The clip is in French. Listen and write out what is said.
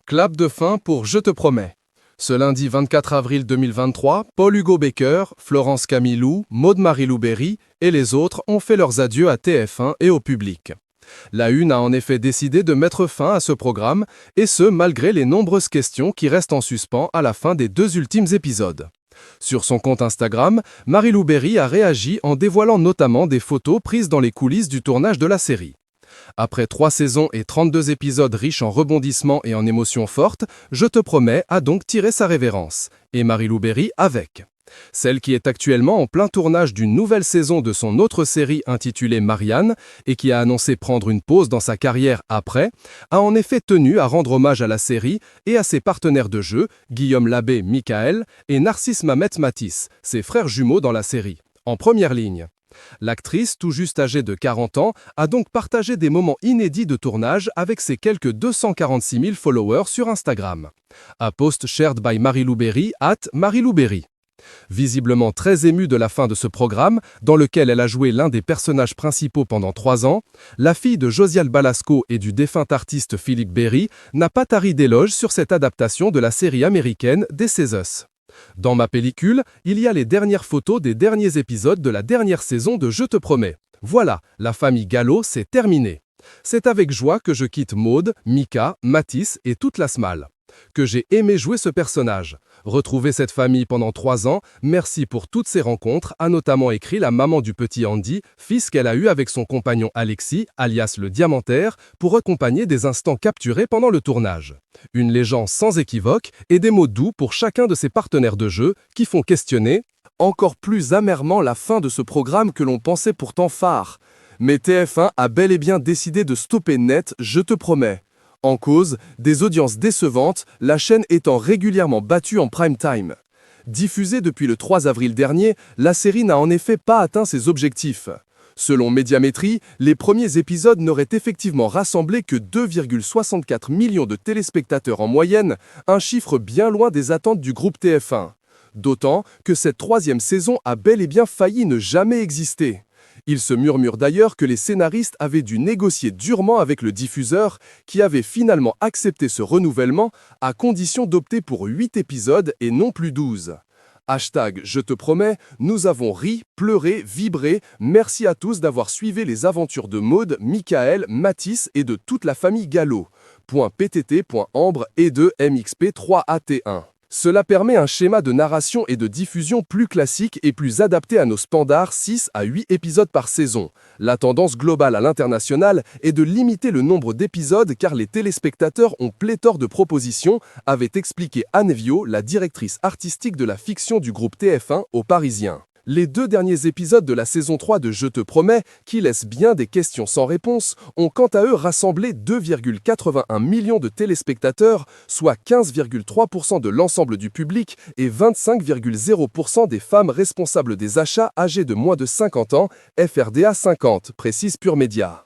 Clap de fin pour Je te promets. Ce lundi 24 avril 2023, Paul-Hugo Becker, Florence Camilou, Maud-Marie Louberry et les autres ont fait leurs adieux à TF1 et au public. La Une a en effet décidé de mettre fin à ce programme, et ce malgré les nombreuses questions qui restent en suspens à la fin des 2 ultimes épisodes. Sur son compte Instagram, Marie Louberry a réagi en dévoilant notamment des photos prises dans les coulisses du tournage de la série. Après 3 saisons et 32 épisodes riches en rebondissements et en émotions fortes, Je te promets a donc tiré sa révérence, et Marie Louberry avec. Celle qui est actuellement en plein tournage d'une nouvelle saison de son autre série intitulée Marianne et qui a annoncé prendre une pause dans sa carrière après, a en effet tenu à rendre hommage à la série et à ses partenaires de jeu, Guillaume Labbé, Michael, et Narcisse Mamet Matisse, ses frères jumeaux dans la série, en première ligne. L'actrice, tout juste âgée de 40 ans, a donc partagé des moments inédits de tournage avec ses quelques 246 000 followers sur Instagram. A post shared by Marie Louberry @MarieLouberry. Visiblement très émue de la fin de ce programme, dans lequel elle a joué l'un des personnages principaux pendant 3 ans, la fille de Josiane Balasco et du défunt artiste Philippe Berry n'a pas tari d'éloges sur cette adaptation de la série américaine This Is Us. Dans ma pellicule, il y a les dernières photos des derniers épisodes de la dernière saison de Je te promets. Voilà, la famille Gallo, c'est terminé. C'est avec joie que je quitte Maud, Mika, Matisse et toute la SMAL. Que j'ai aimé jouer ce personnage. Retrouver cette famille pendant 3 ans, merci pour toutes ces rencontres, a notamment écrit la maman du petit Andy, fils qu'elle a eu avec son compagnon Alexis, alias le Diamantaire, pour accompagner des instants capturés pendant le tournage. Une légende sans équivoque et des mots doux pour chacun de ses partenaires de jeu qui font questionner encore plus amèrement la fin de ce programme que l'on pensait pourtant phare. Mais TF1 a bel et bien décidé de stopper net, Je te promets. En cause, des audiences décevantes, la chaîne étant régulièrement battue en prime time. Diffusée depuis le 3 avril dernier, la série n'a en effet pas atteint ses objectifs. Selon Médiamétrie, les premiers épisodes n'auraient effectivement rassemblé que 2,64 millions de téléspectateurs en moyenne, un chiffre bien loin des attentes du groupe TF1. D'autant que cette 3e saison a bel et bien failli ne jamais exister. Il se murmure d'ailleurs que les scénaristes avaient dû négocier durement avec le diffuseur qui avait finalement accepté ce renouvellement à condition d'opter pour 8 épisodes et non plus 12. Hashtag Je te promets, nous avons ri, pleuré, vibré, merci à tous d'avoir suivi les aventures de Maud, Michael, Matisse et de toute la famille Gallo. .ptt.ambre et de MXP3AT1. Cela permet un schéma de narration et de diffusion plus classique et plus adapté à nos standards 6 à 8 épisodes par saison. La tendance globale à l'international est de limiter le nombre d'épisodes car les téléspectateurs ont pléthore de propositions, avait expliqué Anne Viau, la directrice artistique de la fiction du groupe TF1 aux Parisiens. Les 2 derniers épisodes de la saison 3 de Je te promets, qui laissent bien des questions sans réponse, ont quant à eux rassemblé 2,81 millions de téléspectateurs, soit 15,3% de l'ensemble du public et 25,0% des femmes responsables des achats âgées de moins de 50 ans, FRDA 50, précise Pure Média.